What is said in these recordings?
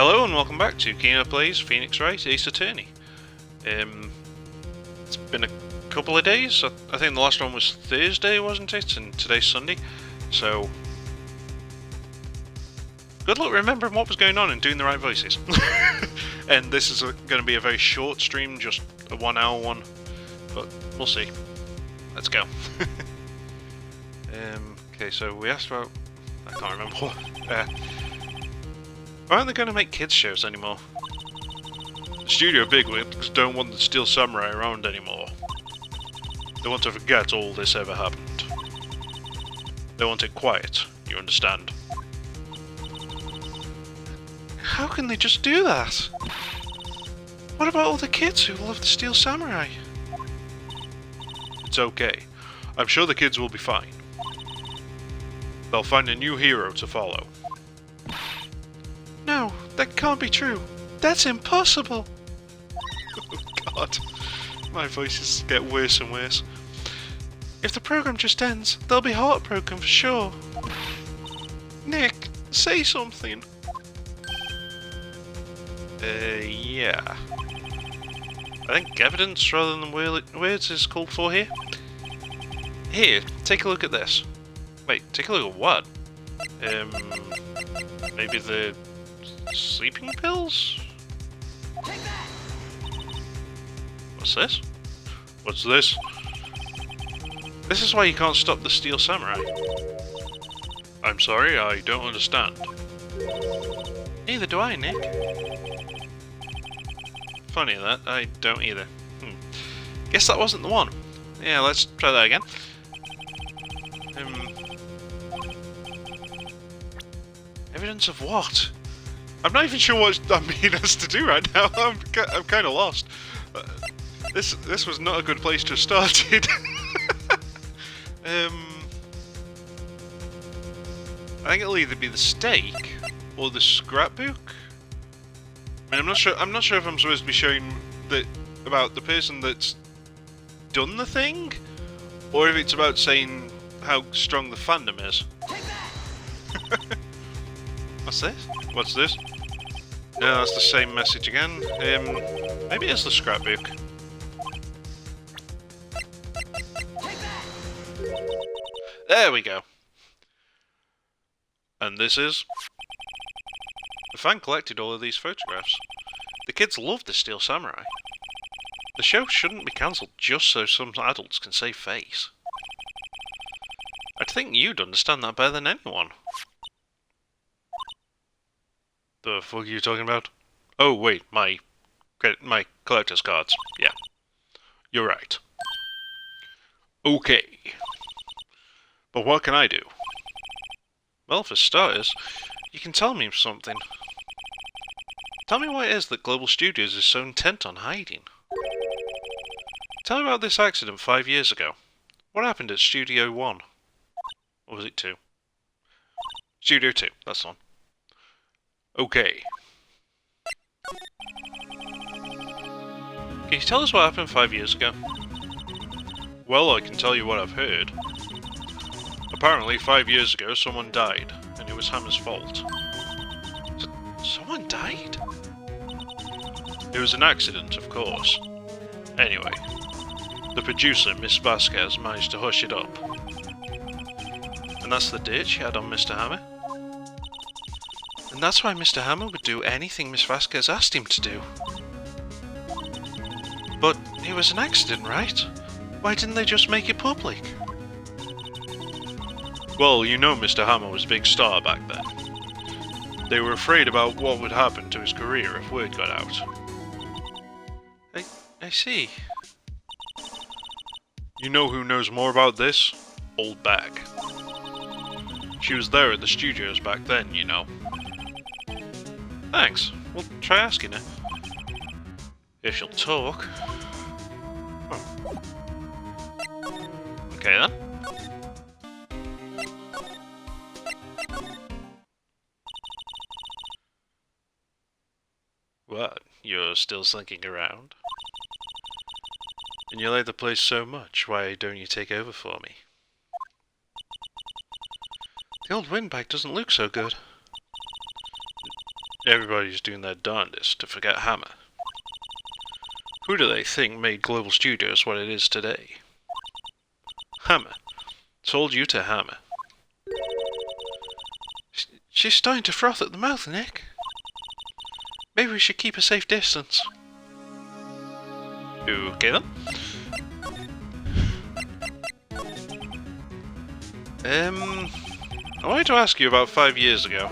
Hello and welcome back to Kino-Plays, Phoenix Wright, Ace Attorney. It's been a couple of days. I think the last one was Thursday, wasn't it? And today's Sunday. So, good luck remembering what was going on and doing the right voices. And this is going to be a very short stream, just a 1 hour one. But we'll see. Let's go. Okay, so we asked about... I can't remember what... why aren't they going to make kids shows anymore? The studio bigwigs don't want the Steel Samurai around anymore. They want to forget all this ever happened. They want it quiet, you understand? How can they just do that? What about all the kids who love the Steel Samurai? It's okay. I'm sure the kids will be fine. They'll find a new hero to follow. No, that can't be true. That's impossible. Oh God, my voices get worse and worse. If the program just ends, they'll be heartbroken for sure. Nick, say something. Yeah. I think evidence rather than words is called for here. Here, take a look at this. Wait, take a look at what? Maybe the sleeping pills? What's this? What's this? This is why you can't stop the Steel Samurai. I'm sorry, I don't understand. Neither do I, Nick. Funny that, I don't either. Guess that wasn't the one. Yeah, let's try that again. Evidence of what? I'm not even sure what I'm being asked to do right now. I'm kind of lost. This was not a good place to have started. I think it'll either be the steak or the scrapbook. I mean, I'm not sure if I'm supposed to be showing about the person that's done the thing, or if it's about saying how strong the fandom is. What's this? What's this? No, that's the same message again. Maybe it's the scrapbook. There we go. And this is... The fan collected all of these photographs. The kids love the Steel Samurai. The show shouldn't be cancelled just so some adults can save face. I'd think you'd understand that better than anyone. The fuck are you talking about? Oh wait, my collector's cards. Yeah, you're right. Okay, but what can I do? Well, for starters, you can tell me something. Tell me what it is that Global Studios is so intent on hiding. Tell me about this accident 5 years ago. What happened at Studio 1? Or was it 2? Studio 2, that's the one. Okay. Can you tell us what happened 5 years ago? Well, I can tell you what I've heard. Apparently, 5 years ago, someone died, and it was Hammer's fault. Someone died? It was an accident, of course. Anyway, the producer, Miss Vasquez, managed to hush it up. And that's the dirt she had on Mr. Hammer? And that's why Mr. Hammer would do anything Miss Vasquez asked him to do. But it was an accident, right? Why didn't they just make it public? Well, you know Mr. Hammer was a big star back then. They were afraid about what would happen to his career if word got out. I see. You know who knows more about this? Old Bag. She was there at the studios back then, you know. Thanks. We'll try asking her. If she'll talk. Oh. Okay then. What? You're still slinking around? And you like the place so much, why don't you take over for me? The old windbag doesn't look so good. Everybody's doing their darndest to forget Hammer. Who do they think made Global Studios what it is today? Hammer. Told you to hammer. She's starting to froth at the mouth, Nick. Maybe we should keep a safe distance. Okay then. I wanted to ask you about 5 years ago.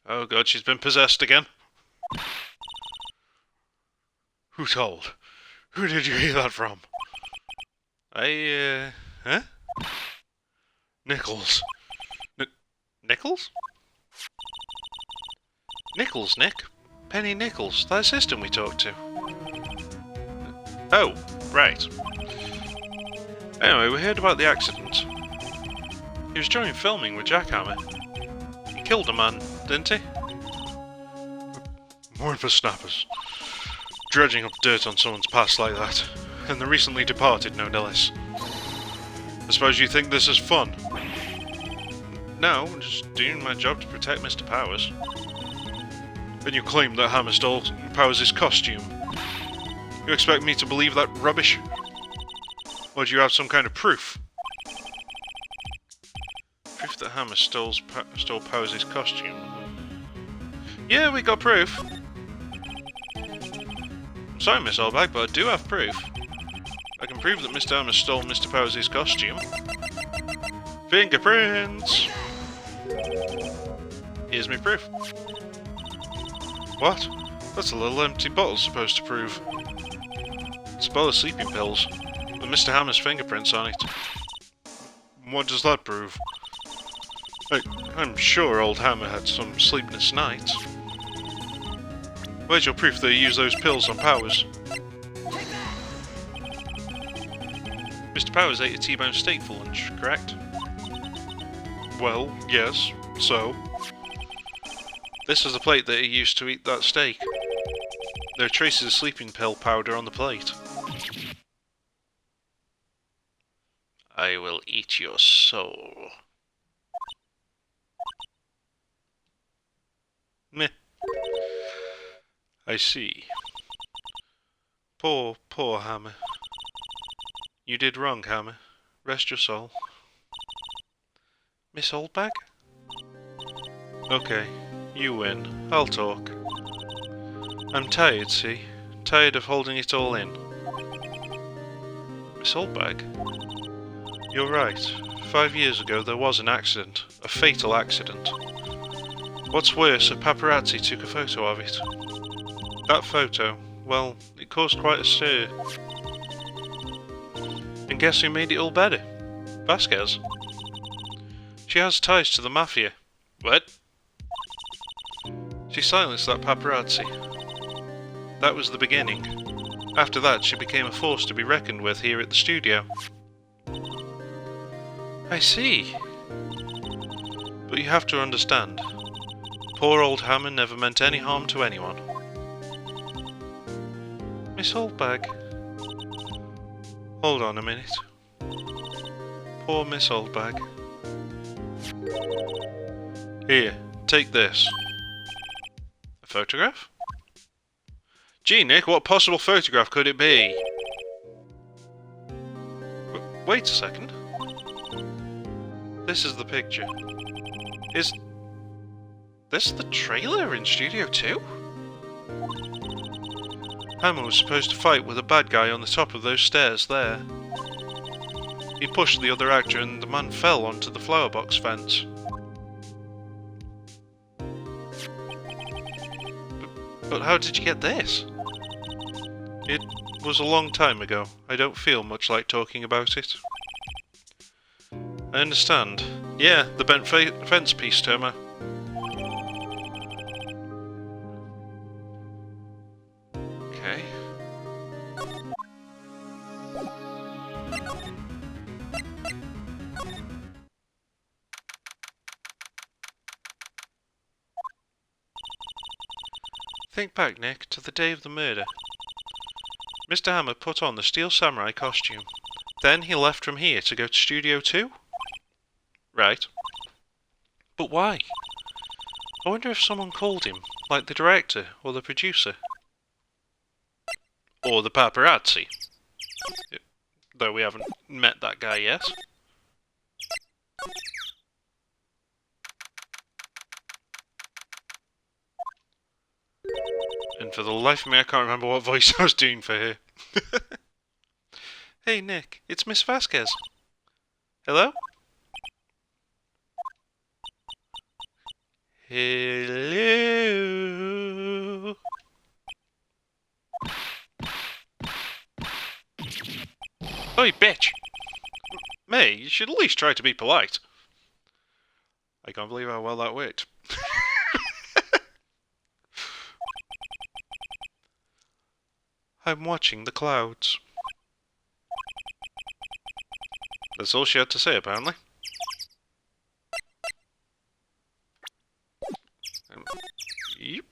Oh god, she's been possessed again. Who told? Who did you hear that from? Huh? Nichols. Nichols? Nichols, Nick. Penny Nichols, that assistant we talked to. Oh, right. Anyway, we heard about the accident. He was during filming with Jackhammer. He killed a man, didn't he? More for snappers. Dredging up dirt on someone's past like that. And the recently departed, no less. I suppose you think this is fun? No, I'm just doing my job to protect Mr. Powers. And you claim that Hammer stole Powers' costume. You expect me to believe that rubbish? Or do you have some kind of proof? Proof that Hammer stole Powers' costume? Yeah, we got proof. I'm sorry, Miss Oldbag, but I do have proof. I can prove that Mr. Hammer stole Mr. Powers' costume. Fingerprints! Here's my proof. What? That's a little empty bottle supposed to prove. It's a bottle of sleeping pills, with Mr. Hammer's fingerprints on it. What does that prove? I'm sure old Hammer had some sleepless nights. Where's your proof that he used those pills on Powers? Mr. Powers ate a T-bone steak for lunch, correct? Well, yes, so? This is the plate that he used to eat that steak. There are traces of sleeping pill powder on the plate. I will eat your soul. Meh. I see. Poor Hammer. You did wrong, Hammer. Rest your soul. Miss Oldbag? Okay, you win. I'll talk. I'm tired, see? Tired of holding it all in. Miss Oldbag? You're right. 5 years ago there was an accident. A fatal accident. What's worse, a paparazzi took a photo of it. That photo, well, it caused quite a stir. And guess who made it all better? Vasquez. She has ties to the Mafia. What? She silenced that paparazzi. That was the beginning. After that, she became a force to be reckoned with here at the studio. I see. But you have to understand. Poor old Hammer never meant any harm to anyone. Miss Oldbag. Hold on a minute. Poor Miss Oldbag. Here, take this. A photograph? Gee, Nick, what possible photograph could it be? Wait a second. This is the picture. Is this the trailer in Studio 2? Hammer was supposed to fight with a bad guy on the top of those stairs there. He pushed the other actor and the man fell onto the flower box fence. But how did you get this? It was a long time ago. I don't feel much like talking about it. I understand. Yeah, the bent fence piece, Tomo. Okay. Think back, Nick, to the day of the murder. Mr. Hammer put on the Steel Samurai costume. Then he left from here to go to Studio 2? Right. But why? I wonder if someone called him, like the director or the producer. Or the paparazzi. Though we haven't met that guy yet. And for the life of me, I can't remember what voice I was doing for her. Hey Nick, it's Miss Vasquez. Hello? Hello? Oh, you bitch! May, you should at least try to be polite. I can't believe how well that worked. I'm watching the clouds. That's all she had to say, apparently. Yep.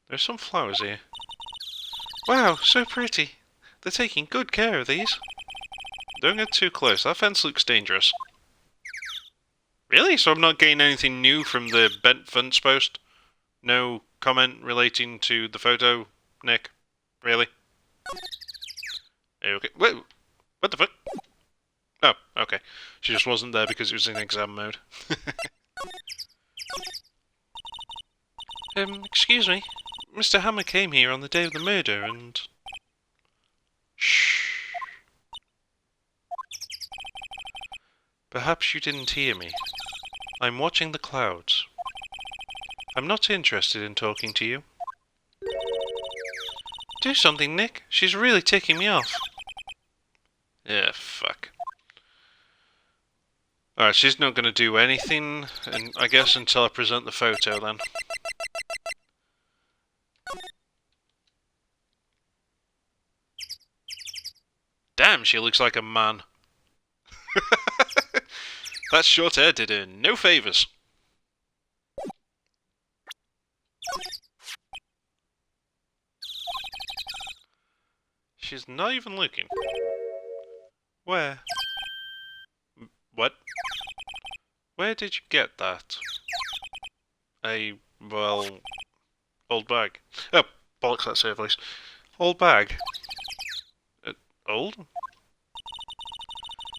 There's some flowers here. Wow, so pretty. They're taking good care of these. Don't get too close, that fence looks dangerous. Really? So I'm not getting anything new from the bent fence post? No comment relating to the photo, Nick? Really? Okay. Wait, what the fuck? Oh, okay. She just wasn't there because it was in exam mode. Excuse me. Mr. Hammer came here on the day of the murder and... Shh. Perhaps you didn't hear me. I'm watching the clouds. I'm not interested in talking to you. Do something, Nick. She's really ticking me off. Yeah, fuck. Alright, she's not gonna do anything, and I guess until I present the photo then. Damn, she looks like a man. That short hair did her no favours. She's not even looking. Where? What? Where did you get that? Well... Old bag. Oh, bollocks, that's her voice. Old bag. Old?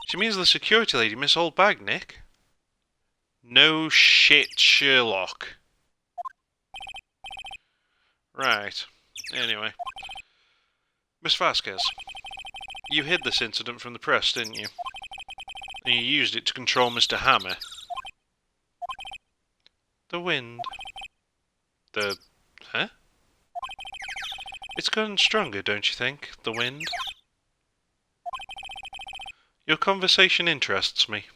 She means the security lady, Miss Old Bag, Nick. No shit, Sherlock. Right. Anyway. Miss Vasquez, you hid this incident from the press, didn't you? And you used it to control Mr. Hammer. The wind. Huh? It's gotten stronger, don't you think, the wind? Your conversation interests me.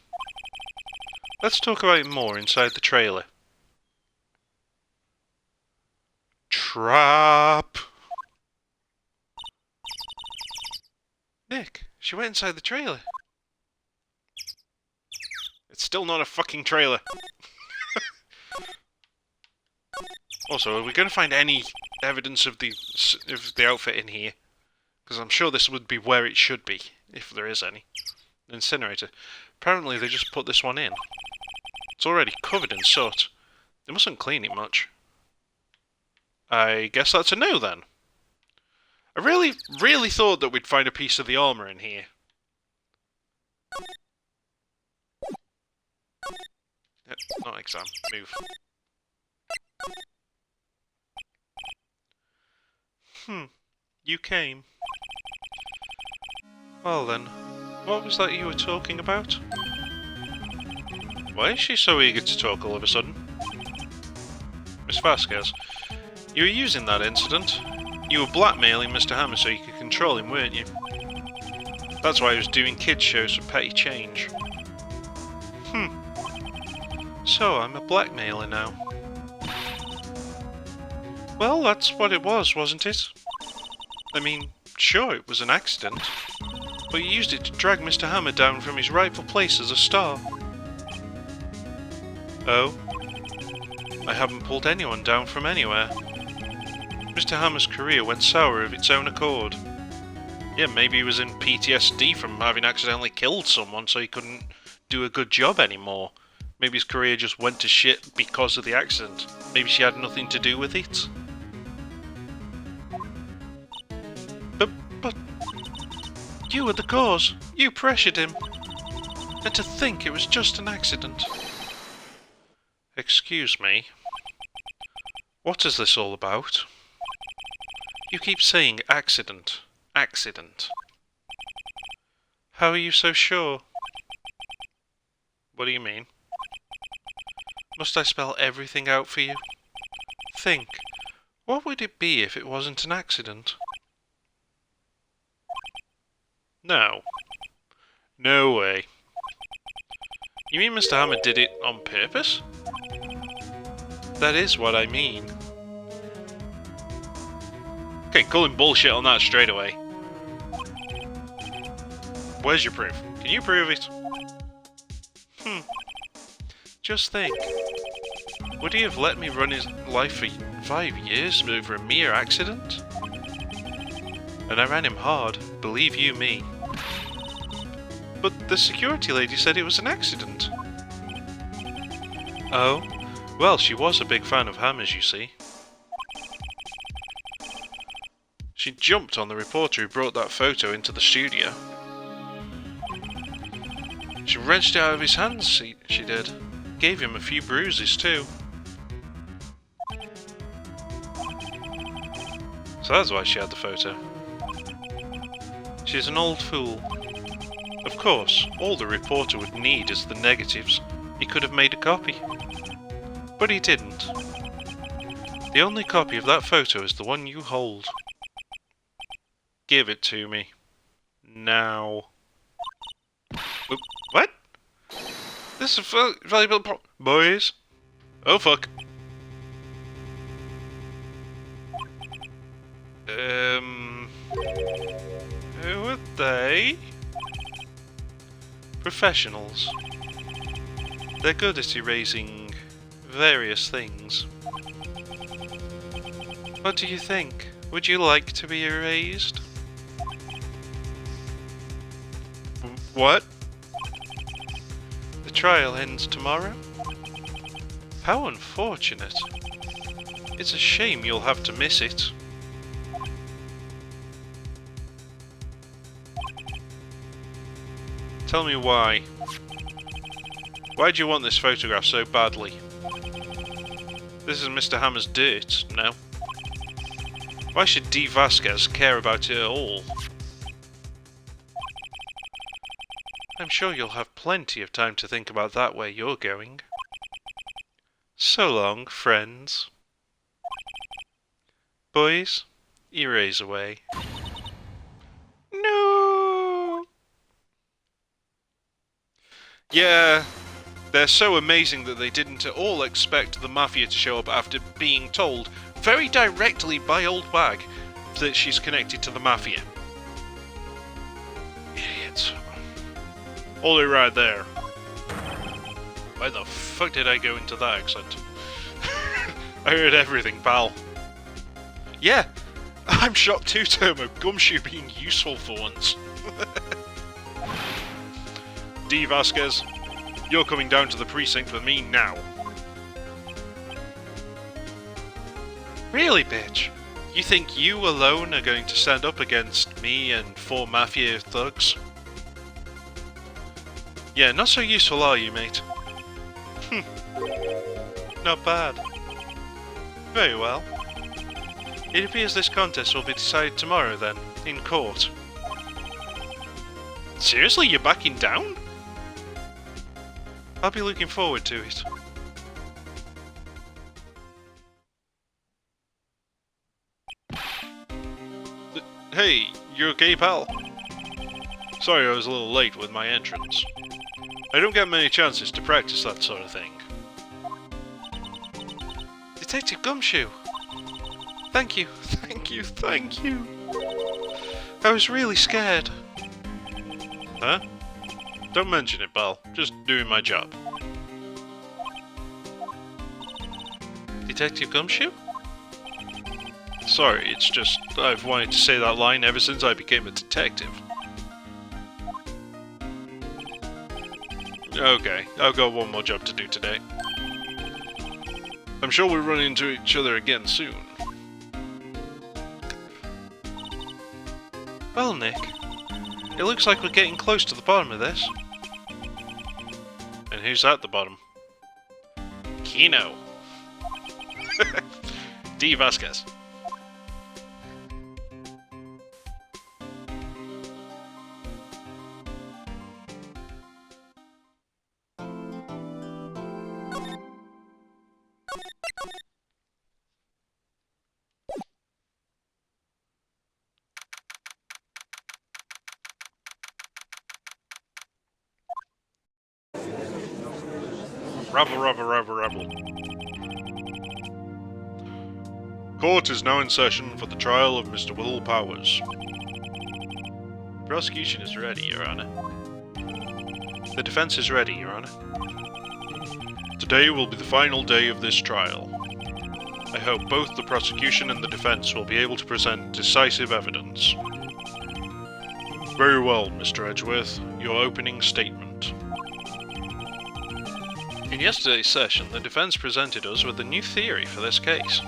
Let's talk about it more inside the trailer. Trap! Nick, she went inside the trailer. It's still not a fucking trailer. Also, are we going to find any evidence of the outfit in here? Because I'm sure this would be where it should be, if there is any. Incinerator. Apparently they just put this one in. It's already covered in soot. They mustn't clean it much. I guess that's a no then. I really thought that we'd find a piece of the armour in here. Not exam. Move. You came. Well then, what was that you were talking about? Why is she so eager to talk all of a sudden? Miss Vasquez, you were using that incident. You were blackmailing Mr. Hammer so you could control him, weren't you? That's why he was doing kids shows for petty change. So I'm a blackmailer now. Well, that's what it was, wasn't it? I mean, sure, it was an accident. But you used it to drag Mr. Hammer down from his rightful place as a star. Oh? I haven't pulled anyone down from anywhere. Mr. Hammer's career went sour of its own accord. Yeah, maybe he was in PTSD from having accidentally killed someone, so he couldn't do a good job anymore. Maybe his career just went to shit because of the accident. Maybe she had nothing to do with it. But you were the cause. You pressured him. And to think it was just an accident. Excuse me. What is this all about? You keep saying accident. Accident. How are you so sure? What do you mean? Must I spell everything out for you? Think. What would it be if it wasn't an accident? No. No way. You mean Mr. Hammer did it on purpose? That is what I mean. Okay, call him bullshit on that straight away. Where's your proof? Can you prove it? Just think. Would he have let me run his life for 5 years over a mere accident? And I ran him hard, believe you me. But the security lady said it was an accident. Oh? Well, she was a big fan of Hammer's, you see. She jumped on the reporter who brought that photo into the studio. She wrenched it out of his hands, she did. Gave him a few bruises too. So that's why she had the photo. She's an old fool. Of course, all the reporter would need is the negatives. He could have made a copy. But he didn't. The only copy of that photo is the one you hold. Give it to me. Now. What? This is a valuable boys. Oh fuck. Who are they? Professionals. They're good at erasing various things. What do you think? Would you like to be erased? What? The trial ends tomorrow? How unfortunate. It's a shame you'll have to miss it. Tell me why. Why do you want this photograph so badly? This is Mr. Hammer's dirt, no? Why should D. Vasquez care about it at all? I'm sure you'll have plenty of time to think about that where you're going. So long, friends. Boys, erase away. No! Yeah, they're so amazing that they didn't at all expect the Mafia to show up after being told very directly by Old Wag that she's connected to the Mafia. Idiots. Hold it right there. Why the fuck did I go into that accent? I heard everything, pal. Yeah, I'm shocked too, Tomo. Gumshoe being useful for once. D. Vasquez, you're coming down to the precinct with me now. Really, bitch? You think you alone are going to stand up against me and 4 Mafia thugs? Yeah, not so useful are you, mate? Not bad. Very well. It appears this contest will be decided tomorrow then, in court. Seriously, you're backing down? I'll be looking forward to it. Hey, you okay, pal? Sorry I was a little late with my entrance. I don't get many chances to practice that sort of thing. Detective Gumshoe! Thank you, thank you, thank you! I was really scared. Huh? Don't mention it, pal. Just doing my job. Detective Gumshoe? Sorry, it's just I've wanted to say that line ever since I became a detective. Okay, I've got one more job to do today. I'm sure we'll run into each other again soon. Well, Nick, it looks like we're getting close to the bottom of this. And who's at the bottom? Kino! D. Vasquez. Rabble. Court is now in session for the trial of Mr. Will Powers. The prosecution is ready, Your Honor. The defense is ready, Your Honor. Today will be the final day of this trial. I hope both the prosecution and the defense will be able to present decisive evidence. Very well, Mr. Edgeworth. Your opening statement. In yesterday's session, the defense presented us with a new theory for this case.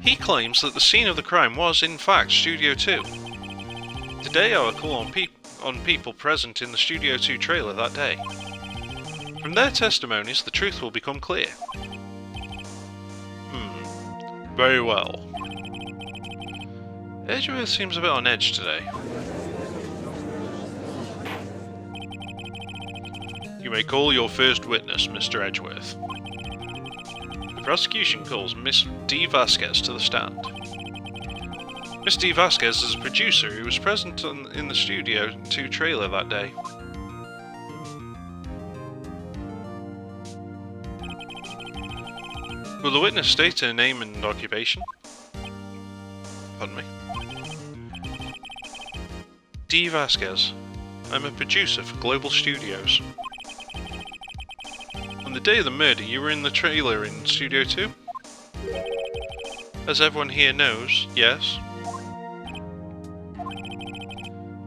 He claims that the scene of the crime was, in fact, Studio 2. Today I will call on people present in the Studio 2 trailer that day. From their testimonies, the truth will become clear. Very well. Edgeworth seems a bit on edge today. You may call your first witness, Mr. Edgeworth. The prosecution calls Miss D. Vasquez to the stand. Miss D. Vasquez is a producer who was present in the Studio 2 trailer that day. Will the witness state her name and occupation? Pardon me. D. Vasquez. I'm a producer for Global Studios. On the day of the murder, you were in the trailer in Studio 2? As everyone here knows, yes.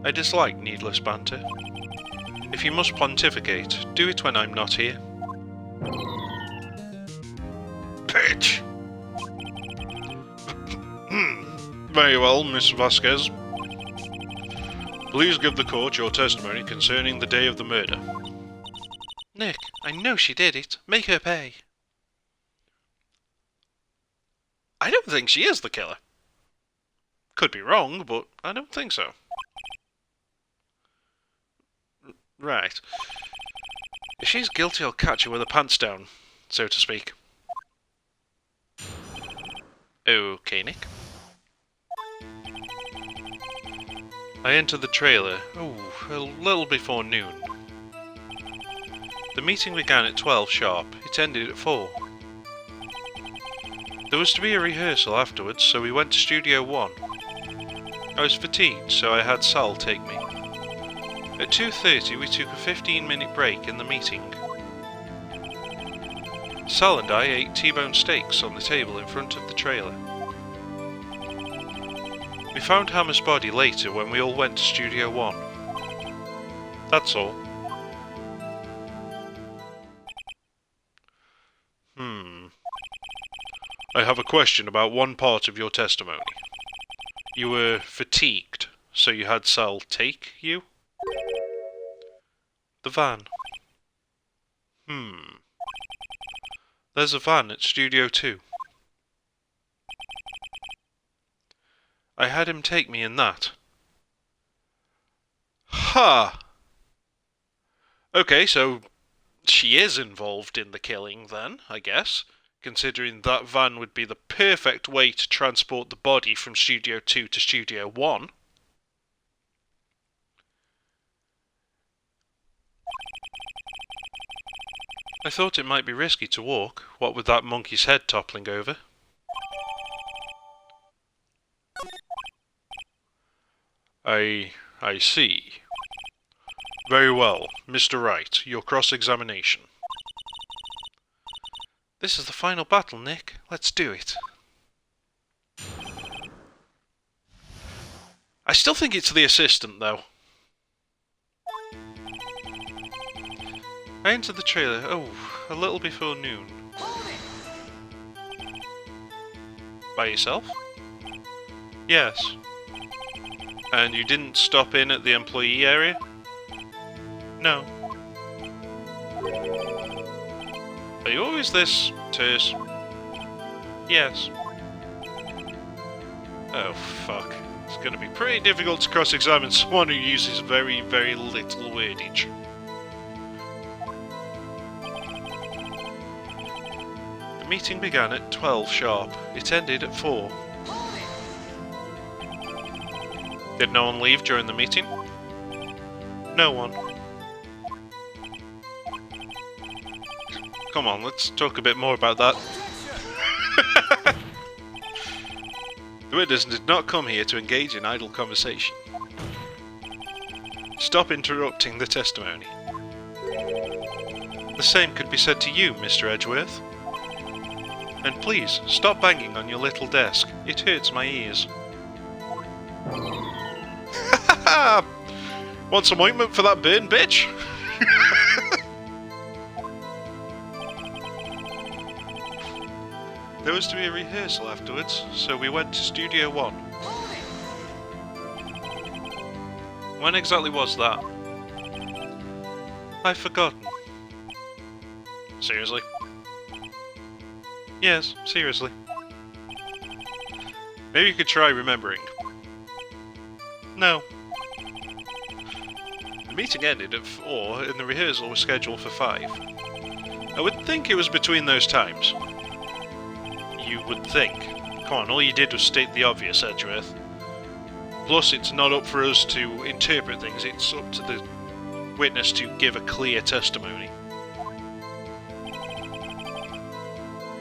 I dislike needless banter. If you must pontificate, do it when I'm not here. Bitch! Very well, Miss Vasquez. Please give the court your testimony concerning the day of the murder. Nick, I know she did it. Make her pay. I don't think she is the killer. Could be wrong, but I don't think so. Right. If she's guilty, I'll catch her with her pants down, so to speak. Okay, Nick. I entered the trailer, a little before noon. The meeting began at 12 sharp, it ended at 4. There was to be a rehearsal afterwards, so we went to Studio 1. I was fatigued, so I had Sal take me. At 2:30 we took a 15-minute break in the meeting. Sal and I ate T-bone steaks on the table in front of the trailer. We found Hammer's body later when we all went to Studio 1. That's all. I have a question about one part of your testimony. You were fatigued, so you had Sal take you? The van. There's a van at Studio 2. I had him take me in that. Ha! Okay, so she is involved in the killing then, I guess, considering that van would be the perfect way to transport the body from Studio 2 to Studio 1. I thought it might be risky to walk, what with that monkey's head toppling over. I see. Very well, Mr. Wright, your cross-examination. This is the final battle, Nick. Let's do it. I still think it's the assistant, though. I entered the trailer, a little before noon. By yourself? Yes. And you didn't stop in at the employee area? No. Are you always this terse? Yes. Oh, fuck. It's gonna be pretty difficult to cross-examine someone who uses very, very little wordage. The meeting began at 12 sharp. It ended at 4. Did no one leave during the meeting? No one. Come on, let's talk a bit more about that. The witness did not come here to engage in idle conversation. Stop interrupting the testimony. The same could be said to you, Mr. Edgeworth. And please, stop banging on your little desk. It hurts my ears. Want some ointment for that burn, bitch? There was to be a rehearsal afterwards, so we went to Studio 1. When exactly was that? I've forgotten. Seriously? Yes, seriously. Maybe you could try remembering. No. The meeting ended at 4 and the rehearsal was scheduled for 5. I would think it was between those times. You would think. Come on, all you did was state the obvious, Edgeworth. Plus, it's not up for us to interpret things, it's up to the witness to give a clear testimony.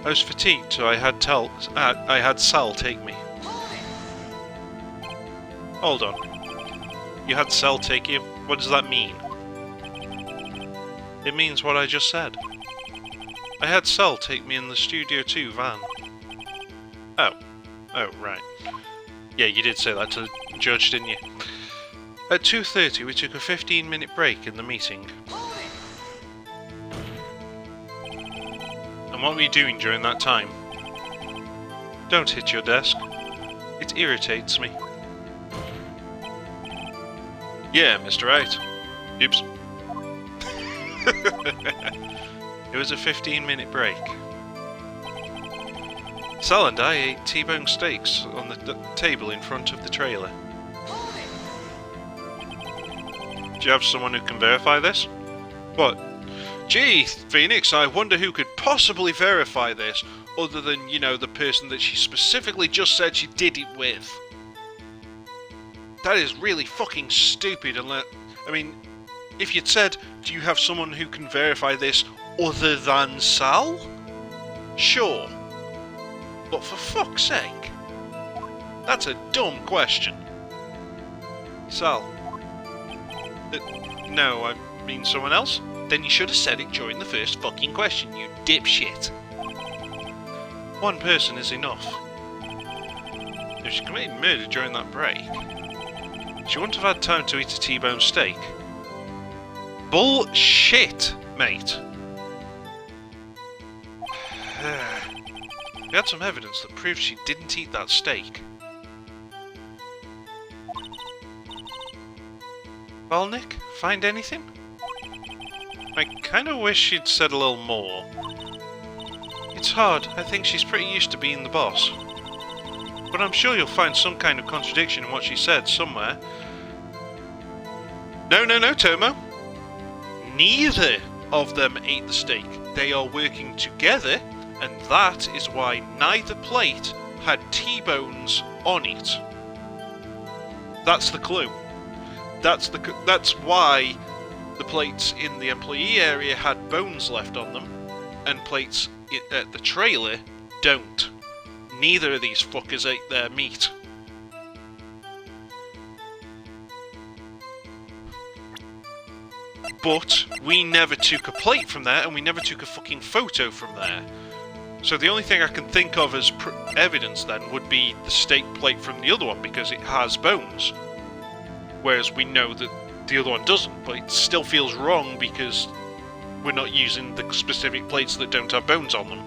I was fatigued, so I had Sal take me. Hold on. You had Sal take you? What does that mean? It means what I just said. I had Sal take me in the Studio 2 van. Oh, right. Yeah, you did say that to the judge, didn't you? At 2:30 we took a 15-minute break in the meeting. And what were you doing during that time? Don't hit your desk. It irritates me. Yeah, Mr. Wright. Oops. It was a 15-minute break. Sal and I ate T-bone steaks on the table in front of the trailer. Do you have someone who can verify this? What? Gee, Phoenix, I wonder who could possibly verify this, other than, you know, the person that she specifically just said she did it with. That is really fucking stupid, unless... I mean, if you'd said, do you have someone who can verify this other than Sal? Sure. But for fuck's sake, that's a dumb question. Sal. No, I mean someone else? Then you should have said it during the first fucking question, you dipshit. One person is enough. If she committed murder during that break, she wouldn't have had time to eat a T-bone steak. Bullshit, mate. We had some evidence that proved she didn't eat that steak. Well, Nick, find anything? I kinda wish she'd said a little more. It's hard, I think she's pretty used to being the boss. But I'm sure you'll find some kind of contradiction in what she said somewhere. No, Tomo. Neither of them ate the steak. They are working together, and that is why neither plate had T-bones on it. That's the clue. That's why the plates in the employee area had bones left on them, and plates at the trailer don't. Neither of these fuckers ate their meat. But we never took a plate from there, and we never took a fucking photo from there. So the only thing I can think of as evidence then would be the steak plate from the other one, because it has bones. Whereas we know that the other one doesn't, but it still feels wrong because we're not using the specific plates that don't have bones on them.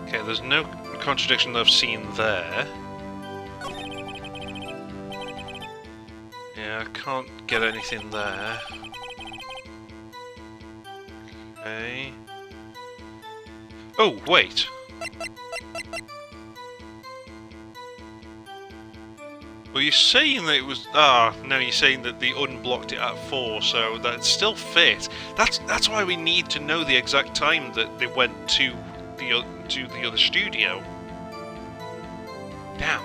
Okay, there's no contradiction that I've seen there. Yeah, I can't get anything there. Okay. Oh, wait! Well, you're saying that it was... Ah, no, you're saying that they unblocked it at 4, so that still fit. That's why we need to know the exact time that they went to the other studio. Damn.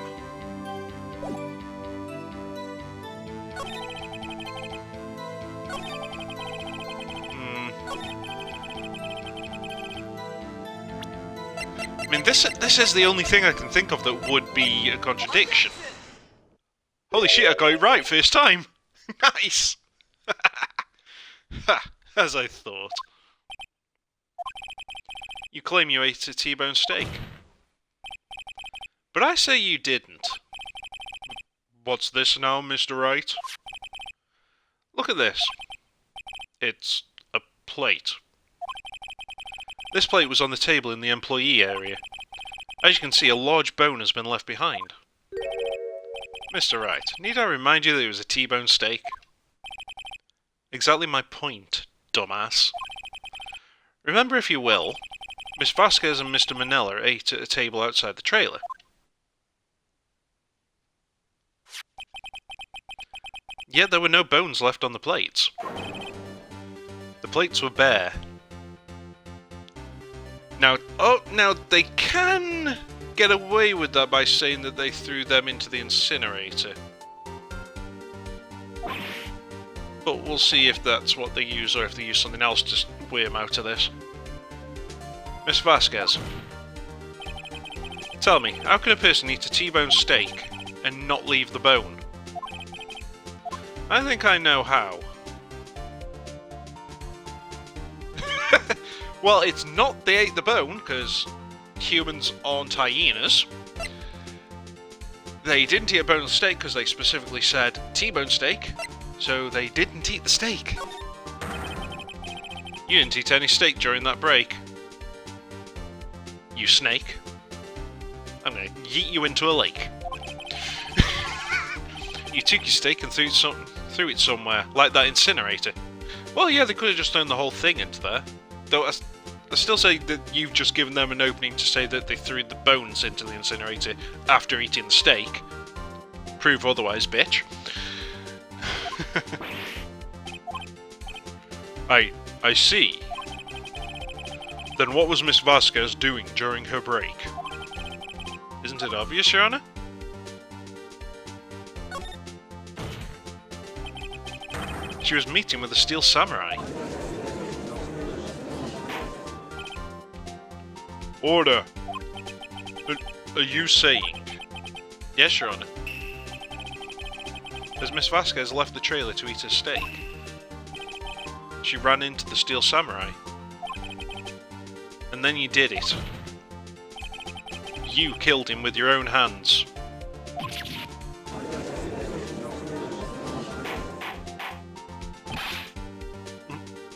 I mean, this is the only thing I can think of that would be a contradiction. Holy shit, I got it right first time! Nice! Ha! As I thought. You claim you ate a T-bone steak. But I say you didn't. What's this now, Mr. Wright? Look at this. It's a plate. This plate was on the table in the employee area. As you can see, a large bone has been left behind. Mr. Wright, need I remind you that it was a T-bone steak? Exactly my point, dumbass. Remember, if you will, Miss Vasquez and Mr. Manella ate at a table outside the trailer. Yet there were no bones left on the plates. The plates were bare. Now they can get away with that by saying that they threw them into the incinerator. But we'll see if that's what they use or if they use something else to weigh them out of this. Miss Vasquez, tell me, how can a person eat a T-bone steak and not leave the bone? I think I know how. Well, it's not they ate the bone, because humans aren't hyenas. They didn't eat a boneless steak because they specifically said T-bone steak, so they didn't eat the steak. You didn't eat any steak during that break. You snake. I'm gonna yeet you into a lake. You took your steak and threw it somewhere, like that incinerator. Well, yeah, they could have just thrown the whole thing into there. Though I still say that you've just given them an opening to say that they threw the bones into the incinerator after eating the steak. Prove otherwise, bitch. I see. Then what was Miss Vasquez doing during her break? Isn't it obvious, Your Honor? She was meeting with a steel samurai. Order! Are you saying? Yes, Your Honor. As Miss Vasquez left the trailer to eat her steak, she ran into the steel samurai. And then you did it. You killed him with your own hands.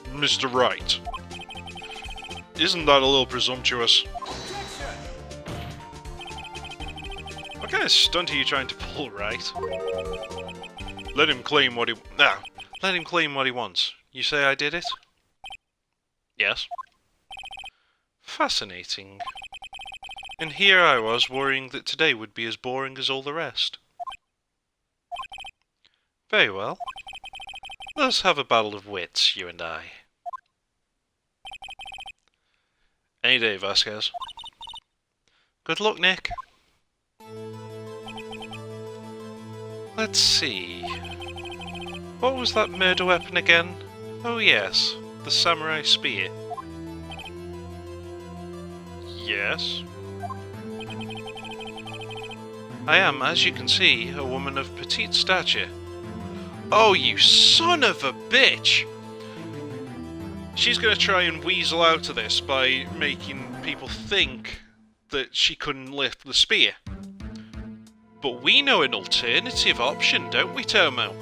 Mr. Wright. Isn't that a little presumptuous? What kind of stunt are you trying to pull, Wright? Let him claim what he... let him claim what he wants. You say I did it? Yes. Fascinating. And here I was worrying that today would be as boring as all the rest. Very well. Let's have a battle of wits, you and I. Any day, Vasquez. Good luck, Nick. Let's see... What was that murder weapon again? Oh yes, the samurai spear. Yes? I am, as you can see, a woman of petite stature. Oh, you son of a bitch! She's gonna try and weasel out of this by making people think that she couldn't lift the spear. But we know an alternative option, don't we, Tomo?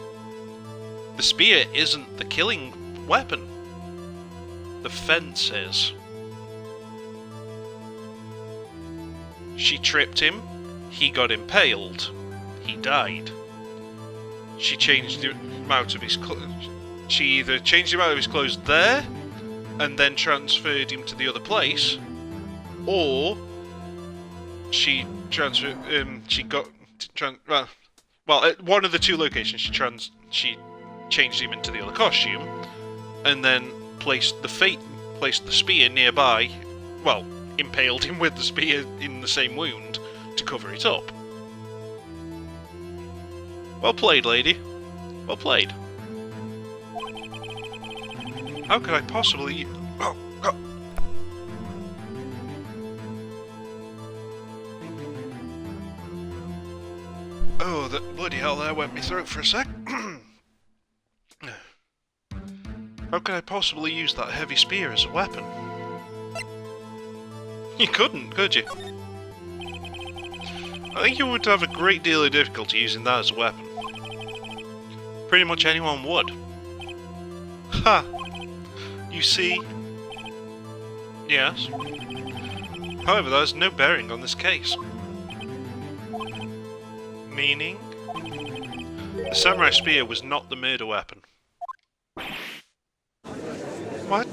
The spear isn't the killing weapon. The fence is. She tripped him, he got impaled, he died. She changed him out of his clothes. She either changed him out of his clothes there, and then transferred him to the other place, or she transferred. Well, at one of the two locations, she changed him into the other costume, and then placed the spear nearby. Well, impaled him with the spear in the same wound to cover it up. Well played, lady. Well played. How could I possibly... Oh, oh. Oh, that bloody hell, that went me throat for a sec. How could I possibly use that heavy spear as a weapon? You couldn't, could you? I think you would have a great deal of difficulty using that as a weapon. Pretty much anyone would. Ha! You see? Yes. However, that has no bearing on this case. Meaning? The samurai spear was not the murder weapon. What?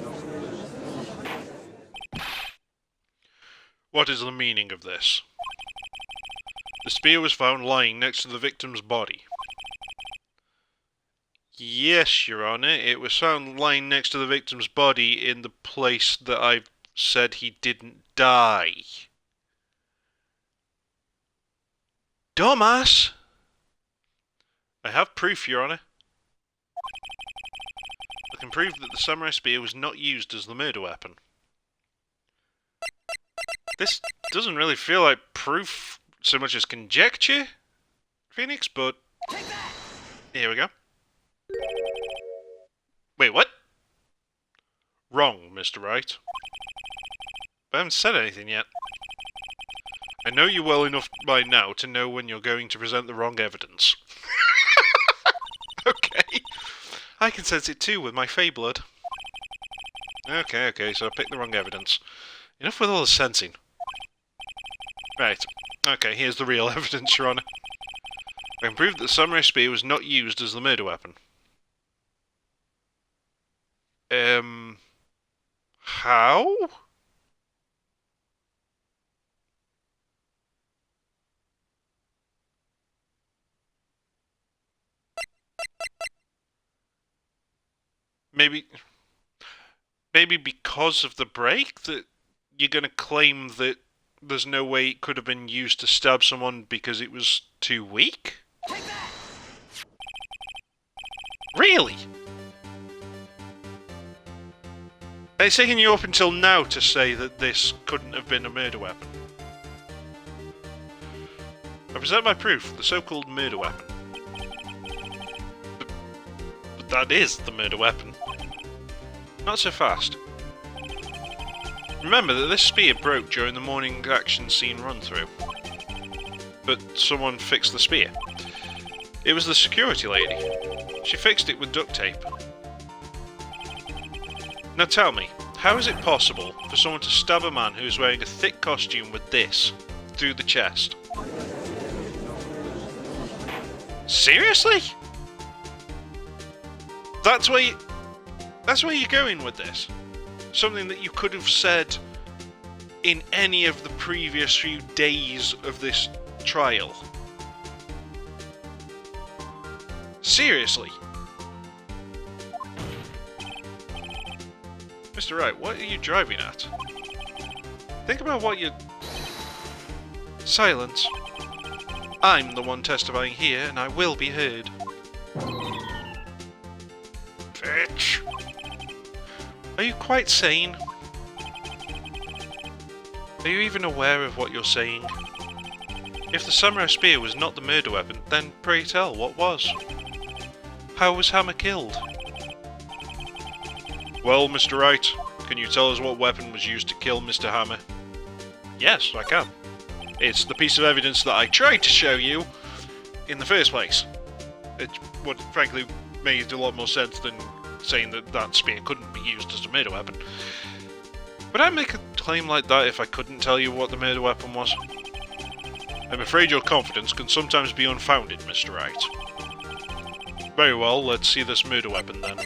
What is the meaning of this? The spear was found lying next to the victim's body. Yes, Your Honour, it was found lying next to the victim's body in the place that I've said he didn't die. Dumbass! I have proof, Your Honour. I can prove that the samurai spear was not used as the murder weapon. This doesn't really feel like proof so much as conjecture, Phoenix, but... Here we go. Wait, what? Wrong, Mr. Wright. I haven't said anything yet. I know you well enough by now to know when you're going to present the wrong evidence. Okay. I can sense it too with my fey blood. Okay, so I picked the wrong evidence. Enough with all the sensing. Right. Okay, here's the real evidence, Your Honour. I can prove that the samurai spear was not used as the murder weapon. How? Maybe because of the break that you're going to claim that there's no way it could have been used to stab someone because it was too weak? Really? It's taken you up until now to say that this couldn't have been a murder weapon. I present my proof, the so-called murder weapon. But that is the murder weapon. Not so fast. Remember that this spear broke during the morning action scene run-through. But someone fixed the spear. It was the security lady. She fixed it with duct tape. Now tell me, how is it possible for someone to stab a man who is wearing a thick costume with this through the chest? Seriously? That's where you're going with this? Something that you could have said in any of the previous few days of this trial. Seriously? Mr. Wright, what are you driving at? Think about what you... Silence. I'm the one testifying here, and I will be heard. Bitch. Are you quite sane? Are you even aware of what you're saying? If the samurai spear was not the murder weapon, then pray tell, what was? How was Hammer killed? Well, Mr. Wright, can you tell us what weapon was used to kill Mr. Hammer? Yes, I can. It's the piece of evidence that I tried to show you in the first place. It would, frankly, made a lot more sense than saying that that spear couldn't be used as a murder weapon. Would I make a claim like that if I couldn't tell you what the murder weapon was? I'm afraid your confidence can sometimes be unfounded, Mr. Wright. Very well, let's see this murder weapon then.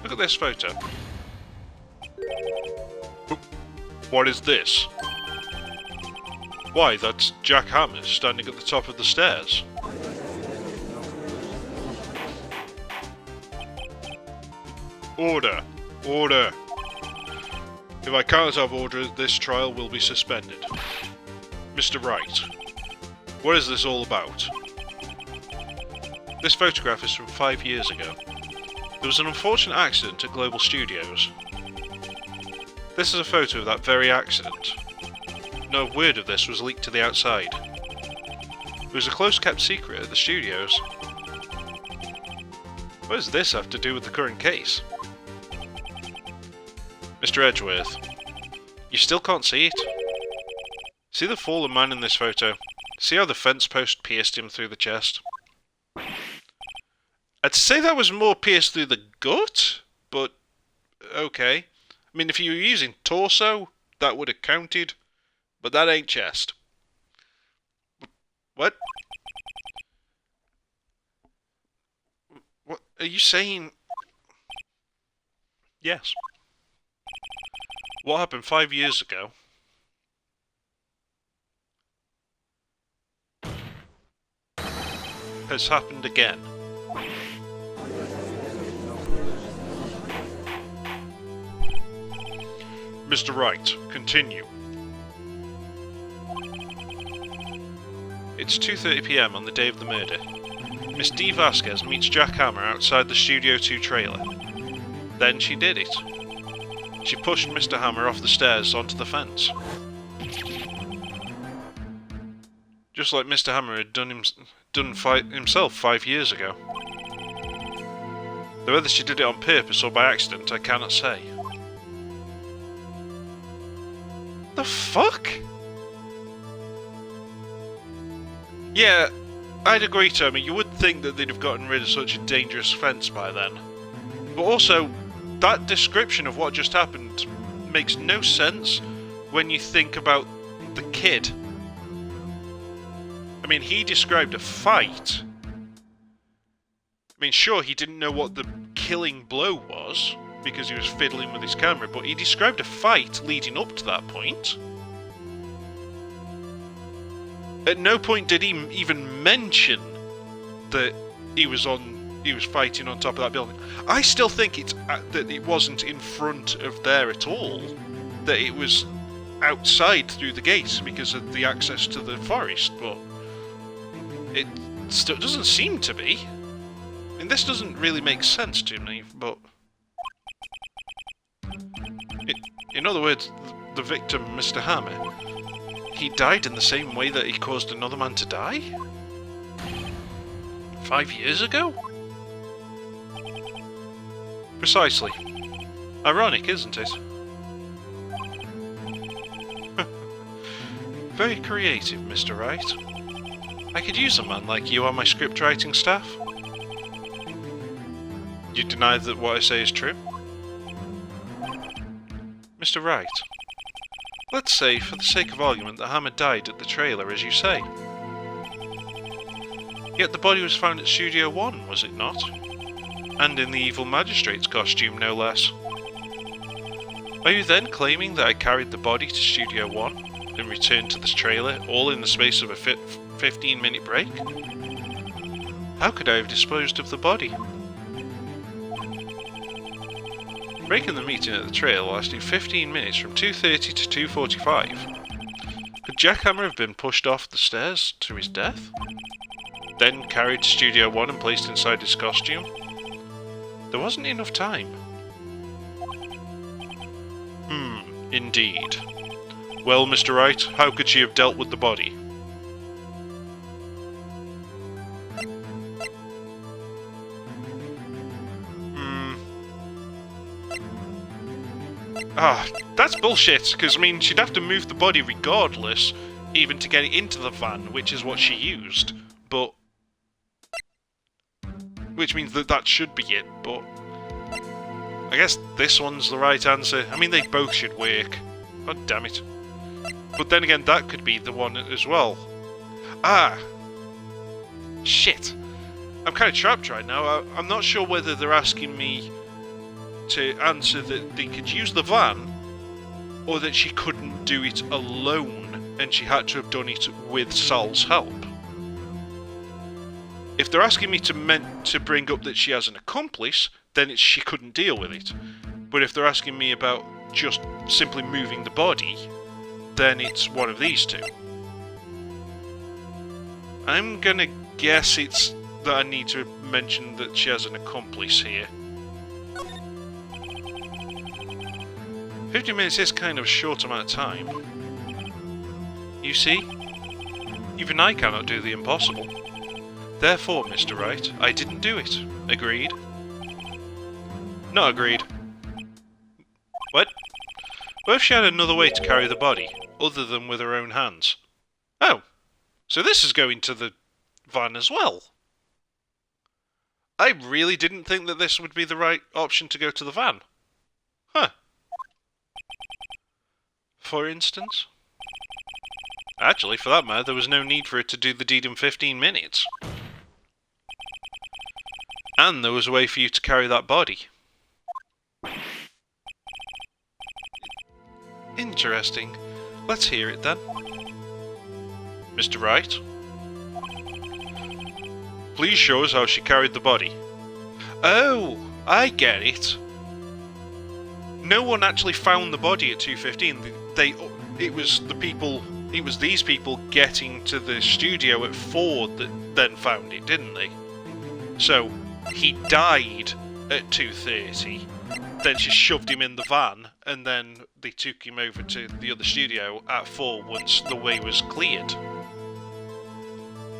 Look at this photo. What is this? Why, that's Jack Hammer standing at the top of the stairs. Order! Order! If I can't have order, this trial will be suspended. Mr. Wright, what is this all about? This photograph is from 5 years ago. There was an unfortunate accident at Global Studios. This is a photo of that very accident. No word of this was leaked to the outside. It was a close-kept secret at the studios. What does this have to do with the current case? Mr. Edgeworth, you still can't see it? See the fallen man in this photo? See how the fence post pierced him through the chest? I'd say that was more pierced through the gut, but okay. I mean, if you were using torso, that would have counted, but that ain't chest. What? What are you saying? Yes. What happened 5 years ago has happened again. Mr. Wright, continue. It's 2:30 PM on the day of the murder. Miss Dee Vasquez meets Jack Hammer outside the Studio 2 trailer. Then she did it. She pushed Mr. Hammer off the stairs onto the fence. Just like Mr. Hammer had done himself 5 years ago. Though whether she did it on purpose or by accident, I cannot say. The fuck? Yeah, I'd agree, Tommy. You would think that they'd have gotten rid of such a dangerous fence by then. But also, that description of what just happened makes no sense when you think about the kid. I mean, he described a fight. I mean, sure, he didn't know what the killing blow was, because he was fiddling with his camera, but he described a fight leading up to that point. At no point did he even mention that he was fighting on top of that building. I still think that it wasn't in front of there at all, that it was outside through the gates because of the access to the forest, but it still doesn't seem to be. And this doesn't really make sense to me, but in other words, the victim, Mr. Hammer, he died in the same way that he caused another man to die? 5 years ago? Precisely. Ironic, isn't it? Very creative, Mr. Wright. I could use a man like you on my script writing staff. You deny that what I say is true? Mr. Wright, let's say, for the sake of argument, that Hammer died at the trailer, as you say. Yet the body was found at Studio 1, was it not? And in the evil magistrate's costume, no less. Are you then claiming that I carried the body to Studio 1 and returned to this trailer, all in the space of a 15-minute break? How could I have disposed of the body? Breaking the meeting at the trail lasted 15 minutes from 2:30 to 2:45. Could Jack Hammer have been pushed off the stairs to his death? Then carried to Studio 1 and placed inside his costume? There wasn't enough time. Indeed. Well, Mr. Wright, how could she have dealt with the body? Ah, that's bullshit, because, I mean, she'd have to move the body regardless, even to get it into the van, which is what she used. But... which means that that should be it, but... I guess this one's the right answer. I mean, they both should work. God damn it. But then again, that could be the one as well. Ah! Shit. I'm kind of trapped right now. I'm not sure whether they're asking me to answer that they could use the van, or that she couldn't do it alone, and she had to have done it with Sal's help. If they're asking me to bring up that she has an accomplice, then it's she couldn't deal with it. But if they're asking me about just simply moving the body, then it's one of these two. I'm gonna guess it's that I need to mention that she has an accomplice here. 50 minutes is kind of a short amount of time. You see? Even I cannot do the impossible. Therefore, Mr. Wright, I didn't do it. Agreed? Not agreed. What? What if she had another way to carry the body, other than with her own hands? Oh, so this is going to the van as well. I really didn't think that this would be the right option to go to the van. Huh. For instance? Actually, for that matter, there was no need for it to do the deed in 15 minutes. And there was a way for you to carry that body. Interesting. Let's hear it then. Mr. Wright? Please show us how she carried the body. Oh, I get it. No one actually found the body at 2:15. It was these people getting to the studio at 4 that then found it, didn't they? So, he died at 2:30. Then she shoved him in the van, and then they took him over to the other studio at 4 once the way was cleared.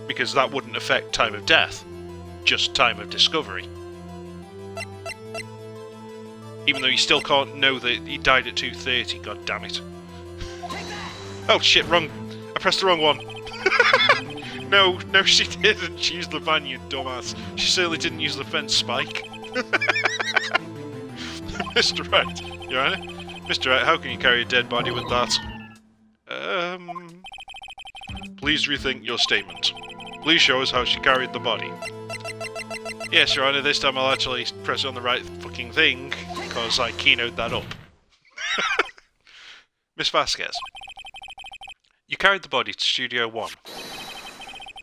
Because that wouldn't affect time of death, just time of discovery. Even though you still can't know that he died at 2:30, god damn it. Oh shit, wrong. I pressed the wrong one. No, she didn't. She used the van, you dumbass. She certainly didn't use the fence spike. Mr. Wright, Your Honor? Mr. Wright, how can you carry a dead body with that? Please rethink your statement. Please show us how she carried the body. Yes, Your Honor, this time I'll actually press on the right fucking thing, because I keynoted that up. Miss Vasquez, you carried the body to Studio 1,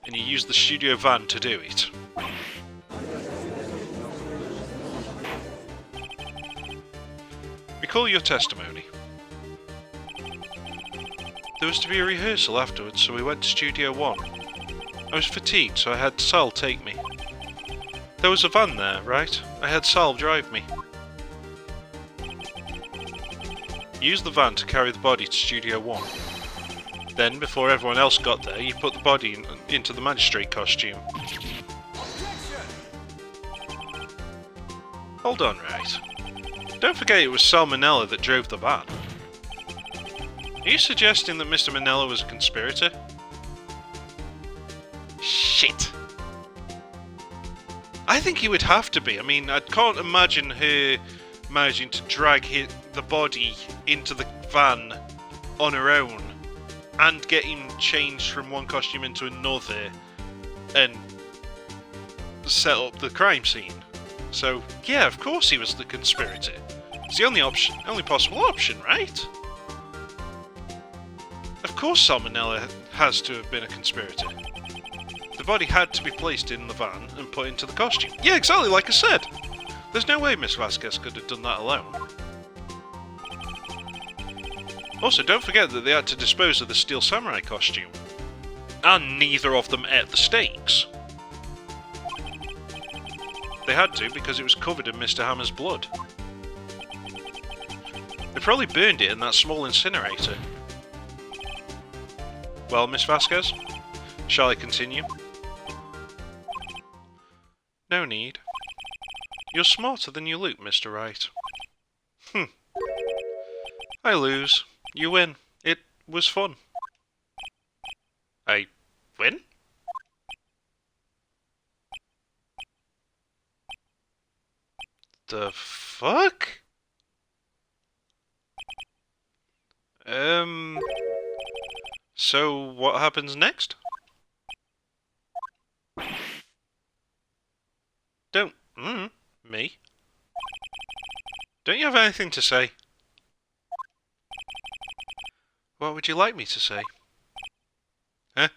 and you used the studio van to do it. Recall your testimony. There was to be a rehearsal afterwards, so we went to Studio 1. I was fatigued, so I had Sal take me. There was a van there, right? I had Sal drive me. You used the van to carry the body to Studio 1. Then, before everyone else got there, you put the body into the magistrate costume. Hold on, right. Don't forget it was Sal Manella that drove the van. Are you suggesting that Mr. Manella was a conspirator? Shit. I think he would have to be. I mean, I can't imagine her managing to drag the body into the van on her own and get him changed from one costume into another and set up the crime scene. So, yeah, of course he was the conspirator. It's the only possible option, right? Of course Salmonella has to have been a conspirator. The body had to be placed in the van and put into the costume. Yeah, exactly like I said! There's no way Miss Vasquez could have done that alone. Also, don't forget that they had to dispose of the Steel Samurai costume. And neither of them ate the steaks. They had to because it was covered in Mr. Hammer's blood. They probably burned it in that small incinerator. Well, Miss Vasquez, shall I continue? No need. You're smarter than you look, Mr. Wright. I lose. You win. It was fun. I win? The fuck? So what happens next? Don't, me? Don't you have anything to say? What would you like me to say? Huh?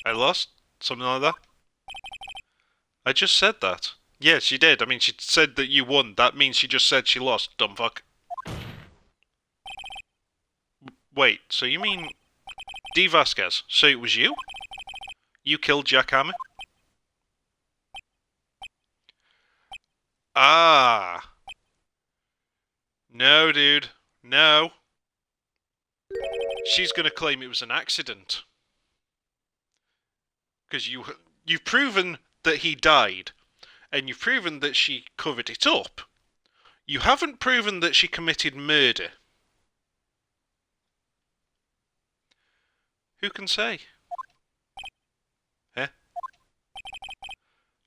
I lost? Something like that? I just said that. Yeah, she did. I mean, she said that you won. That means she just said she lost, dumb fuck. Wait, so you mean... D. Vasquez, so it was you? You killed Jack Hammer? Ah. No, dude. No. She's gonna claim it was an accident. Because you've proven that he died, and you've proven that she covered it up. You haven't proven that she committed murder. Who can say? Huh?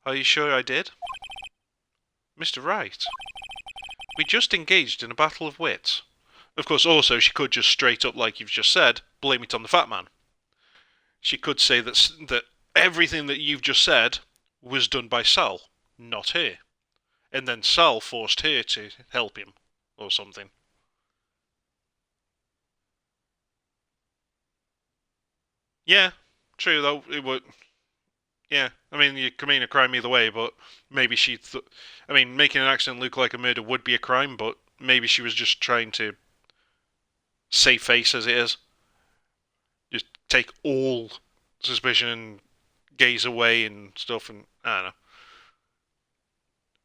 Are you sure I did? Mr. Wright, we just engaged in a battle of wits. Of course, also, she could just straight up, like you've just said, blame it on the fat man. She could say that everything that you've just said was done by Sal, not her. And then Sal forced her to help him, or something. Yeah, true though, it would... Yeah, I mean, you commit a crime either way, but maybe I mean, making an accident look like a murder would be a crime, but maybe she was just trying to save face as it is. Just take all suspicion and gaze away and stuff, and I don't know.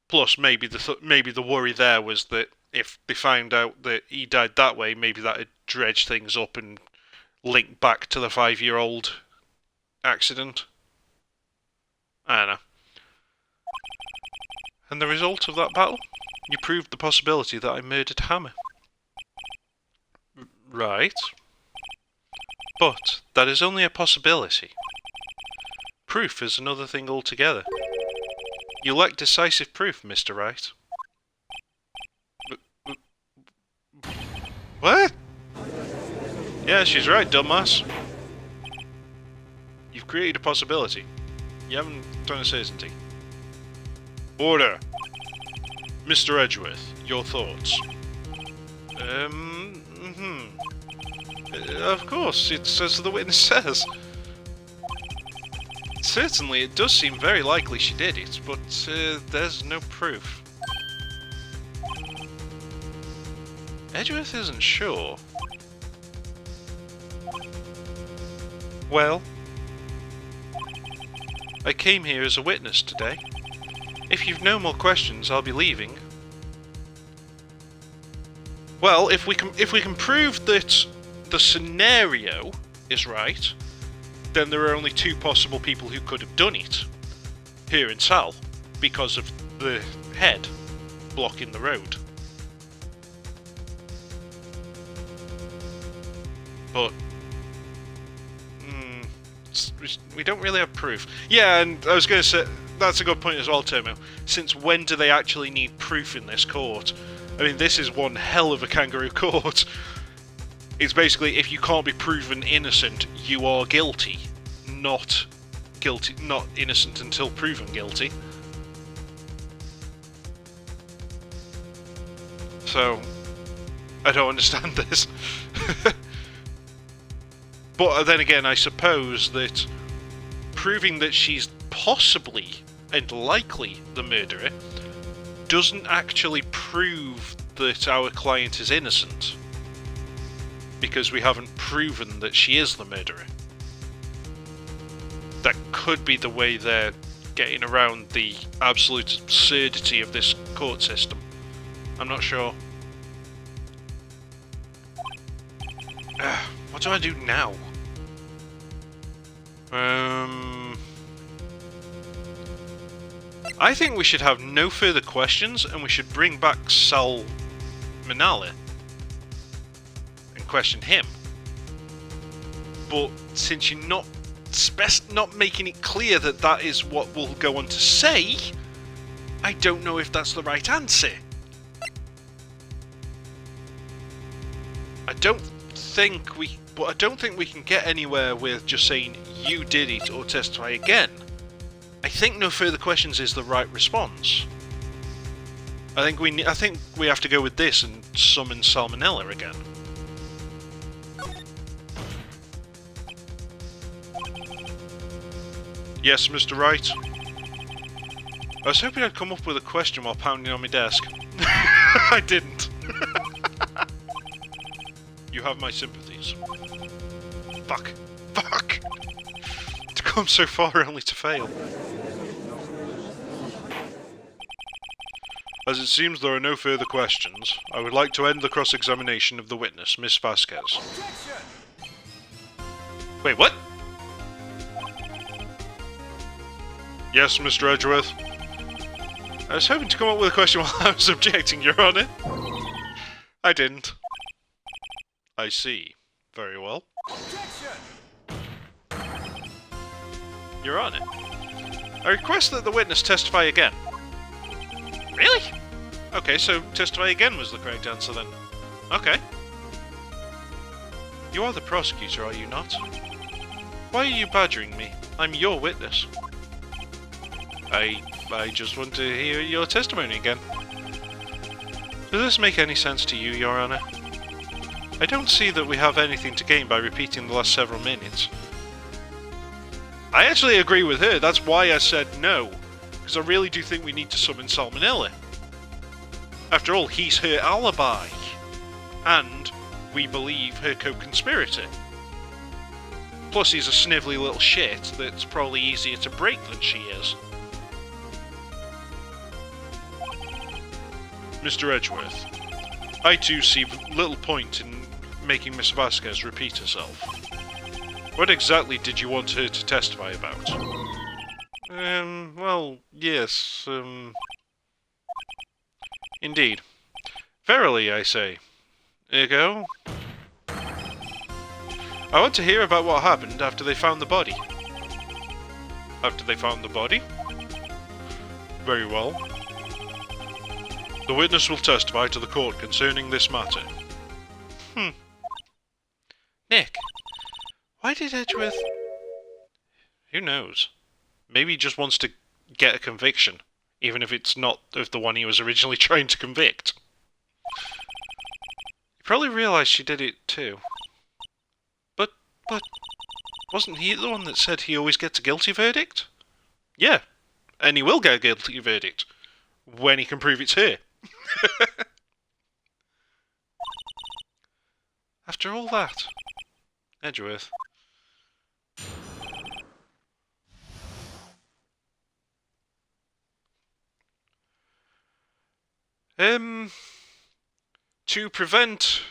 Plus, maybe the worry there was that if they found out that he died that way, maybe that'd dredge things up and link back to the 5-year-old accident. I don't know. And the result of that battle? You proved the possibility that I murdered Hammer. Right. But that is only a possibility. Proof is another thing altogether. You lack decisive proof, Mr. Wright. What? Yeah, she's right, dumbass. You've created a possibility. You haven't done a certainty. Order! Mr. Edgeworth, your thoughts? Of course, it's as the witness says. Certainly, it does seem very likely she did it, but there's no proof. Edgeworth isn't sure. Well, I came here as a witness today. If you've no more questions, I'll be leaving. Well, if we can prove that the scenario is right, then there are only two possible people who could have done it. Here in Sal, because of the head blocking the road. But we don't really have proof. Yeah, and I was going to say, that's a good point as well, Tomo. Since when do they actually need proof in this court? I mean, this is one hell of a kangaroo court. It's basically, if you can't be proven innocent, you are guilty. Not innocent until proven guilty. So, I don't understand this. But then again, I suppose that proving that she's possibly and likely the murderer doesn't actually prove that our client is innocent, because we haven't proven that she is the murderer. That could be the way they're getting around the absolute absurdity of this court system. I'm not sure. What do I do now? I think we should have no further questions, and we should bring back Sal Manali. question him. But since you're not making it clear that that is what we'll go on to say, I don't know if that's the right answer. I don't think we can get anywhere with just saying you did it or testify again. I think no further questions is the right response. I think we have to go with this and summon Salmonella again. Yes, Mr. Wright. I was hoping I'd come up with a question while pounding on my desk. I didn't. You have my sympathies. Fuck. Fuck! To come so far only to fail. As it seems there are no further questions, I would like to end the cross-examination of the witness, Miss Vasquez. Wait, what? Yes, Mr. Edgeworth. I was hoping to come up with a question while I was objecting, Your Honour. I didn't. I see. Very well. Your Honour, I request that the witness testify again. Really? Okay, so testify again was the correct answer then. Okay. You are the prosecutor, are you not? Why are you badgering me? I'm your witness. I just want to hear your testimony again. Does this make any sense to you, Your Honour? I don't see that we have anything to gain by repeating the last several minutes. I actually agree with her, that's why I said no. Because I really do think we need to summon Salmonella. After all, he's her alibi. And we believe her co-conspirator. Plus he's a snivelly little shit that's probably easier to break than she is. Mr. Edgeworth, I too see little point in making Miss Vasquez repeat herself. What exactly did you want her to testify about? Well, yes, Indeed. Verily, I say. Ergo? I want to hear about what happened after they found the body. After they found the body? Very well. The witness will testify to the court concerning this matter. Nick, why did Edgeworth... Who knows? Maybe he just wants to get a conviction, even if it's not of the one he was originally trying to convict. He probably realised she did it too. But, wasn't he the one that said he always gets a guilty verdict? Yeah, and he will get a guilty verdict, when he can prove it's her. After all that, Edgeworth. To prevent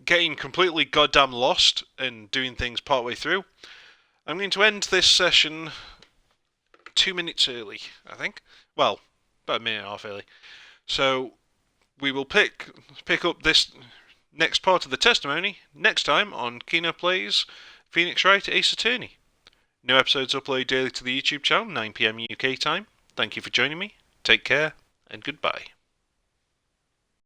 getting completely goddamn lost and doing things partway through, I'm going to end this session 2 minutes early, I think. Well, about a minute and a half early. So, we will pick up this next part of the testimony next time on Kino-Plays Phoenix Wright Ace Attorney. New episodes upload daily to the YouTube channel, 9 PM UK time. Thank you for joining me, take care, and goodbye.